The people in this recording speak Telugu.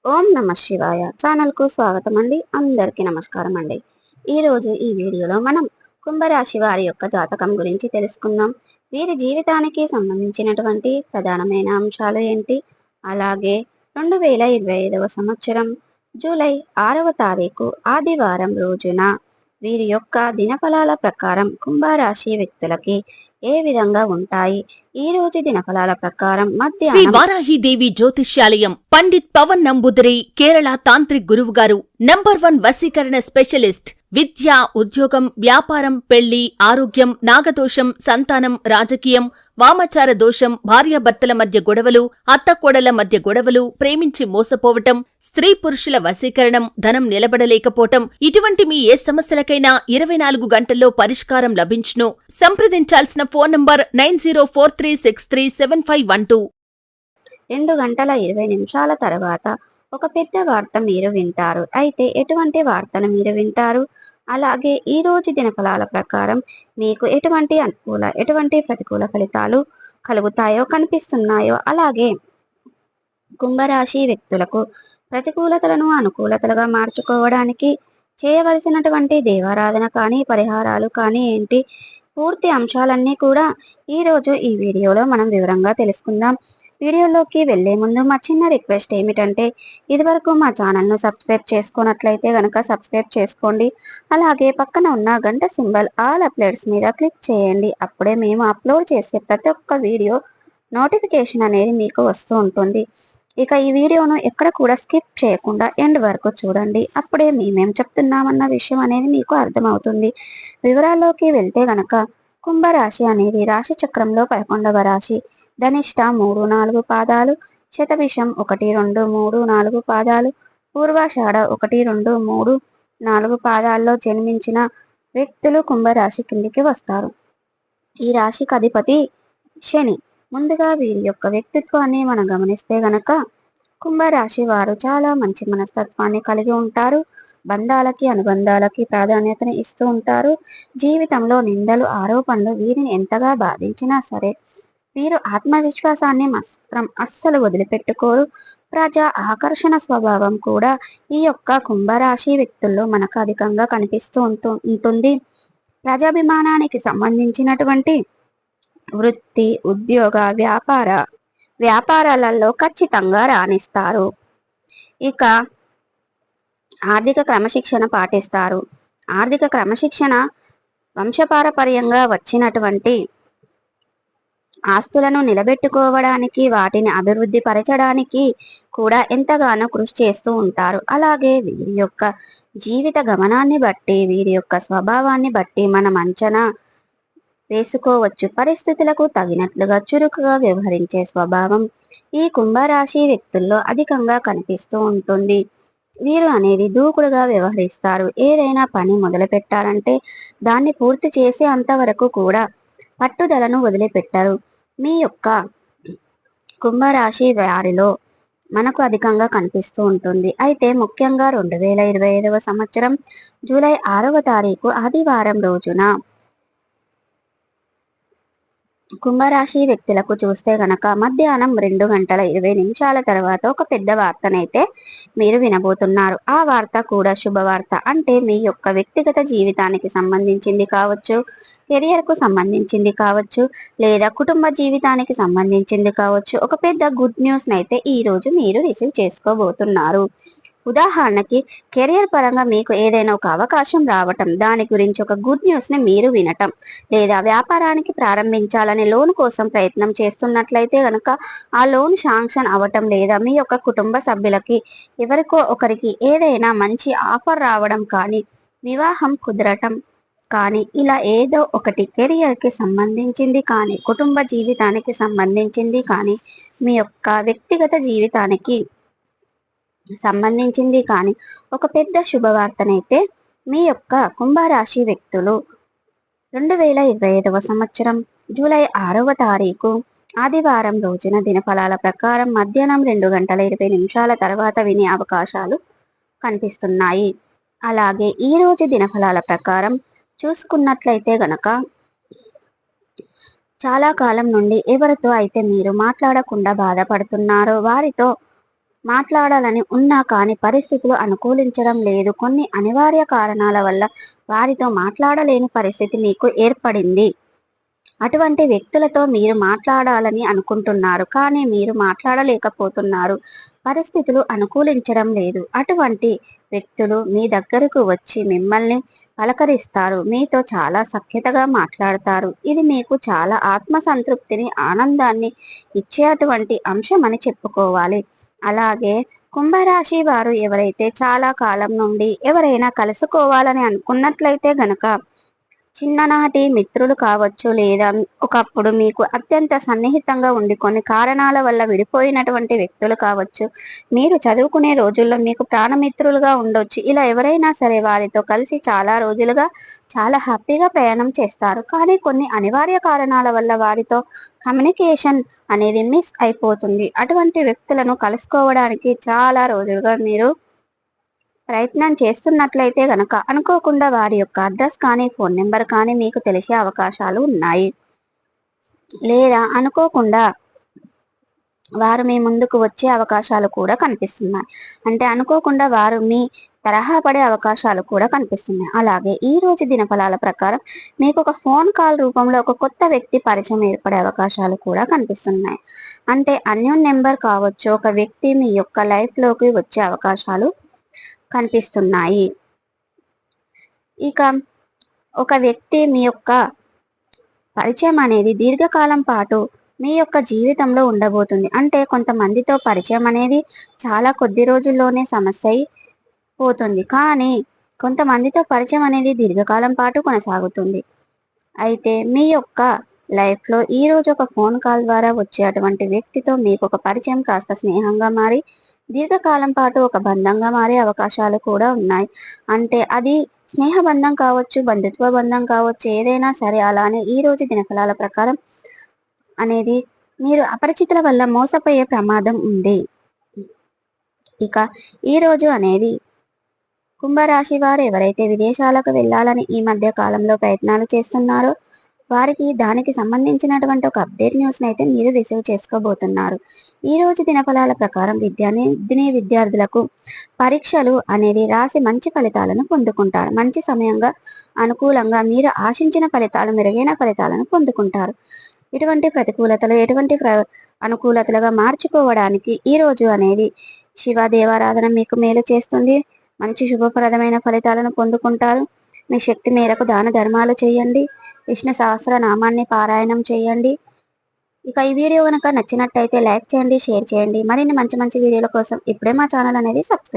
ఓం నమ శివాయ ఛానల్కు స్వాగతం అండి. అందరికీ నమస్కారం అండి. ఈరోజు ఈ వీడియోలో మనం కుంభరాశి వారి యొక్క జాతకం గురించి తెలుసుకుందాం. వీరి జీవితానికి సంబంధించినటువంటి ప్రధానమైన అంశాలు ఏంటి, అలాగే 2025 సంవత్సరం జూలై 6వ తారీఖు ఆదివారం రోజున వీరి యొక్క దినఫలాల ప్రకారం కుంభరాశి వ్యక్తులకి ఏ విధంగా ఉంటాయి. ఈ రోజు దినఫలాల ప్రకారం శ్రీ వారాహిదేవి జ్యోతిష్యాలయం పండిత్ పవన్ నంబూదరి కేరళ తాంత్రిక్ గురువు గారు నంబర్ 1 వశీకరణ స్పెషలిస్ట్. విద్య, ఉద్యోగం, వ్యాపారం, పెళ్లి, ఆరోగ్యం, నాగదోషం, సంతానం, రాజకీయం, వామచార దోషం, భార్యాభర్తల మధ్య గొడవలు, అత్తకోడల మధ్య గొడవలు, ప్రేమించి మోసపోవటం, స్త్రీ పురుషుల వశీకరణం, ధనం నిలబడలేకపోవటం, ఇటువంటి మీ ఏ సమస్యలకైనా 24 గంటల్లో పరిష్కారం లభించును. సంప్రదించాల్సిన ఫోన్ నంబర్ 9043637512. 2 గంటల 20 నిమిషాల తర్వాత ఒక పెద్ద వార్త మీరు వింటారు. అయితే ఎటువంటి వార్తను మీరు వింటారు, అలాగే ఈ రోజు దినఫలాల ప్రకారం మీకు ఎటువంటి అనుకూల ఎటువంటి ప్రతికూల ఫలితాలు కలుగుతాయో కనిపిస్తున్నాయో, అలాగే కుంభరాశి వ్యక్తులకు ప్రతికూలతలను అనుకూలతలుగా మార్చుకోవడానికి చేయవలసినటువంటి దేవారాధన కానీ పరిహారాలు కానీ ఏంటి, పూర్తి అంశాలన్నీ కూడా ఈరోజు ఈ వీడియోలో మనం వివరంగా తెలుసుకుందాం. వీడియోలోకి వెళ్లే ముందు మా చిన్న రిక్వెస్ట్ ఏమిటంటే, ఇదివరకు మా ఛానల్ను సబ్స్క్రైబ్ చేసుకున్నట్లయితే గనక సబ్స్క్రైబ్ చేసుకోండి. అలాగే పక్కన ఉన్న గంట సింబల్ ఆల్ అప్లోడ్స్ మీద క్లిక్ చేయండి. అప్పుడే మేము అప్లోడ్ చేసే ప్రతి ఒక్క వీడియో నోటిఫికేషన్ అనేది మీకు వస్తూ ఉంటుంది. ఇక ఈ వీడియోను ఎక్కడ కూడా స్కిప్ చేయకుండా ఎండ్ వరకు చూడండి. అప్పుడే మేమేం చెప్తున్నామన్న విషయం అనేది మీకు అర్థమవుతుంది. వివరాల్లోకి వెళ్తే గనక కుంభరాశి అనేది రాశి చక్రంలో 11వ రాశి. ధనిష్ట 3-4 పాదాలు, శతభిషం 1-2-3-4 పాదాలు, పూర్వాషాఢ 1-2-3-4 పాదాల్లో జన్మించిన వ్యక్తులు కుంభరాశి కిందికి వస్తారు. ఈ రాశికి అధిపతి శని. ముందుగా వీరి యొక్క వ్యక్తిత్వాన్ని మనం గమనిస్తే గనక కుంభరాశి వారు చాలా మంచి మనస్తత్వాన్ని కలిగి ఉంటారు. బంధాలకి అనుబంధాలకి ప్రాధాన్యతని ఇస్తూ ఉంటారు. జీవితంలో నిందలు ఆరోపణలు వీరిని ఎంతగా బాధించినా సరే వీరు ఆత్మవిశ్వాసాన్ని మాత్రం అస్సలు వదిలిపెట్టుకోరు. ప్రజా ఆకర్షణ స్వభావం కూడా ఈ యొక్క కుంభరాశి వ్యక్తుల్లో మనకు అధికంగా కనిపిస్తూ ఉంటుంది. ప్రజాభిమానానికి సంబంధించినటువంటి వృత్తి, ఉద్యోగ, వ్యాపారాలలో ఖచ్చితంగా రాణిస్తారు. ఇక ఆర్థిక క్రమశిక్షణ పాటిస్తారు. ఆర్థిక క్రమశిక్షణ వంశపారపర్యంగా వచ్చినటువంటి ఆస్తులను నిలబెట్టుకోవడానికి, వాటిని అభివృద్ధి పరచడానికి కూడా ఎంతగానో కృషి చేస్తూ ఉంటారు. అలాగే వీరి యొక్క జీవిత గమనాన్ని బట్టి, వీరి యొక్క స్వభావాన్ని బట్టి మనం అంచనా వేసుకోవచ్చు. పరిస్థితులకు తగినట్లుగా చురుకుగా వ్యవహరించే స్వభావం ఈ కుంభరాశి వ్యక్తుల్లో అధికంగా కనిపిస్తూ ఉంటుంది. వీరు అనేది దూకుడుగా వ్యవహరిస్తారు. ఏదైనా పని మొదలు పెట్టాలంటే దాన్ని పూర్తి చేసే అంతవరకు కూడా పట్టుదలను వదిలిపెట్టరు. మీ యొక్క కుంభరాశి వారిలో మనకు అధికంగా కనిపిస్తూ ఉంటుంది. అయితే ముఖ్యంగా 2025 సంవత్సరం జూలై 6వ తారీఖు ఆదివారం రోజున కుంభరాశి వ్యక్తులకు చూస్తే గనక మధ్యాహ్నం 2 గంటల 20 నిమిషాల తర్వాత ఒక పెద్ద వార్తనైతే మీరు వినబోతున్నారు. ఆ వార్త కూడా శుభవార్త. అంటే మీ యొక్క వ్యక్తిగత జీవితానికి సంబంధించింది కావచ్చు, కెరియర్కు సంబంధించింది కావచ్చు, లేదా కుటుంబ జీవితానికి సంబంధించింది కావచ్చు. ఒక పెద్ద గుడ్ న్యూస్ నైతే ఈ రోజు మీరు రిసీవ్ చేసుకోబోతున్నారు. ఉదాహరణకి కెరియర్ పరంగా మీకు ఏదైనా ఒక అవకాశం రావటం, దాని గురించి ఒక గుడ్ న్యూస్ని మీరు వినటం, లేదా వ్యాపారానికి ప్రారంభించాలని లోన్ కోసం ప్రయత్నం చేస్తున్నట్లయితే కనుక ఆ లోన్ శాంక్షన్ అవ్వటం, లేదా మీ యొక్క కుటుంబ సభ్యులకి ఎవరికో ఒకరికి ఏదైనా మంచి ఆఫర్ రావడం కానీ, వివాహం కుదరటం కానీ, ఇలా ఏదో ఒకటి కెరియర్కి సంబంధించింది కానీ, కుటుంబ జీవితానికి సంబంధించింది కానీ, మీ యొక్క వ్యక్తిగత జీవితానికి సంబంధించింది కానీ ఒక పెద్ద శుభవార్తనైతే మీ యొక్క కుంభరాశి వ్యక్తులు 2025 సంవత్సరం జూలై 6వ తారీఖు ఆదివారం రోజున దినఫలాల ప్రకారం మధ్యాహ్నం 2 గంటల 20 నిమిషాల తర్వాత వినే అవకాశాలు కనిపిస్తున్నాయి. అలాగే ఈ రోజు దినఫలాల ప్రకారం చూసుకున్నట్లయితే గనక చాలా కాలం నుండి ఎవరితో అయితే మీరు మాట్లాడకుండా బాధపడుతున్నారో వారితో మాట్లాడాలని ఉన్నా కానీ పరిస్థితులు అనుకూలించడం లేదు. కొన్ని అనివార్య కారణాల వల్ల వారితో మాట్లాడలేని పరిస్థితి మీకు ఏర్పడింది. అటువంటి వ్యక్తులతో మీరు మాట్లాడాలని అనుకుంటున్నారు, కానీ మీరు మాట్లాడలేకపోతున్నారు. పరిస్థితులు అనుకూలించడం లేదు. అటువంటి వ్యక్తులు మీ దగ్గరకు వచ్చి మిమ్మల్ని పలకరిస్తారు. మీతో చాలా సఖ్యతగా మాట్లాడతారు. ఇది మీకు చాలా ఆత్మసంతృప్తిని, ఆనందాన్ని ఇచ్చే అటువంటి అంశం అని చెప్పుకోవాలి. అలాగే కుంభరాశి వారు ఎవరైతే చాలా కాలం నుండి ఎవరైనా కలుసుకోవాలని అనుకున్నట్లయితే గనక చిన్ననాటి మిత్రులు కావచ్చు, లేదా ఒకప్పుడు మీకు అత్యంత సన్నిహితంగా ఉండి కొన్ని కారణాల వల్ల విడిపోయినటువంటి వ్యక్తులు కావచ్చు, మీరు చదువుకునే రోజుల్లో మీకు ప్రాణమిత్రులుగా ఉండొచ్చు. ఇలా ఎవరైనా సరే వారితో కలిసి చాలా రోజులుగా చాలా హ్యాపీగా ప్రయాణం చేస్తారు. కానీ కొన్ని అనివార్య కారణాల వల్ల వారితో కమ్యూనికేషన్ అనేది మిస్ అయిపోతుంది. అటువంటి వ్యక్తులను కలుసుకోవడానికి చాలా రోజులుగా మీరు ప్రయత్నం చేస్తున్నట్లయితే గనక అనుకోకుండా వారి యొక్క అడ్రస్ కానీ ఫోన్ నెంబర్ కానీ మీకు తెలిసే అవకాశాలు ఉన్నాయి. లేదా అనుకోకుండా వారు మీ ముందుకు వచ్చే అవకాశాలు కూడా కనిపిస్తున్నాయి. అంటే అనుకోకుండా వారు మీ తరహా పడే అవకాశాలు కూడా కనిపిస్తున్నాయి. అలాగే ఈ రోజు దినఫలాల ప్రకారం మీకు ఒక ఫోన్ కాల్ రూపంలో ఒక కొత్త వ్యక్తి పరిచయం ఏర్పడే అవకాశాలు కూడా కనిపిస్తున్నాయి. అంటే అన్యోన్ నెంబర్ కావచ్చు, ఒక వ్యక్తి మీ యొక్క లైఫ్లోకి వచ్చే అవకాశాలు కనిపిస్తున్నాయి. ఇక ఒక వ్యక్తి మీ యొక్క పరిచయం అనేది దీర్ఘకాలం పాటు మీ యొక్క జీవితంలో ఉండబోతుంది. అంటే కొంతమందితో పరిచయం అనేది చాలా కొద్ది రోజుల్లోనే సమస్య అయిపోతుంది, కానీ కొంతమందితో పరిచయం అనేది దీర్ఘకాలం పాటు కొనసాగుతుంది. అయితే మీ యొక్క లైఫ్లో ఈరోజు ఒక ఫోన్ కాల్ ద్వారా వచ్చే అటువంటి వ్యక్తితో మీకు ఒక పరిచయం కాస్త స్నేహంగా మారి దీర్ఘకాలం పాటు ఒక బంధంగా మారే అవకాశాలు కూడా ఉన్నాయి. అంటే అది స్నేహ బంధం కావచ్చు, బంధుత్వ బంధం కావచ్చు, ఏదైనా సరే. అలానే ఈ రోజు దినఫలాల ప్రకారం అనేది మీరు అపరిచితుల వల్ల మోసపోయే ప్రమాదం ఉంది. ఇక ఈ రోజు అనేది కుంభరాశి వారు ఎవరైతే విదేశాలకు వెళ్ళాలని ఈ మధ్య కాలంలో ప్రయత్నాలు చేస్తున్నారో వారికి దానికి సంబంధించినటువంటి ఒక అప్డేట్ న్యూస్ని అయితే మీరు రిసీవ్ చేసుకోబోతున్నారు. ఈ రోజు దినఫలాల ప్రకారం విద్యార్థులకు పరీక్షలు అనేది రాసి మంచి ఫలితాలను పొందుకుంటారు. మంచి సమయంగా అనుకూలంగా మీరు ఆశించిన ఫలితాలు, మెరుగైన ఫలితాలను పొందుకుంటారు. ఇటువంటి ప్రతికూలతలు ఎటువంటి అనుకూలతలుగా మార్చుకోవడానికి ఈ రోజు అనేది శివ దేవారాధన మీకు మేలు చేస్తుంది. మంచి శుభప్రదమైన ఫలితాలను పొందుకుంటారు. మీ శక్తి మేరకు దాన ధర్మాలు చేయండి. విష్ణు సహస్రనామాన్ని పారాయణం చేయండి. ఇక ఈ వీడియో కనుక నచ్చినట్టయితే లైక్ చేయండి, షేర్ చేయండి. మరిన్ని మంచి మంచి వీడియోల కోసం ఇప్పుడే మా ఛానల్ అనేది సబ్స్క్రైబ్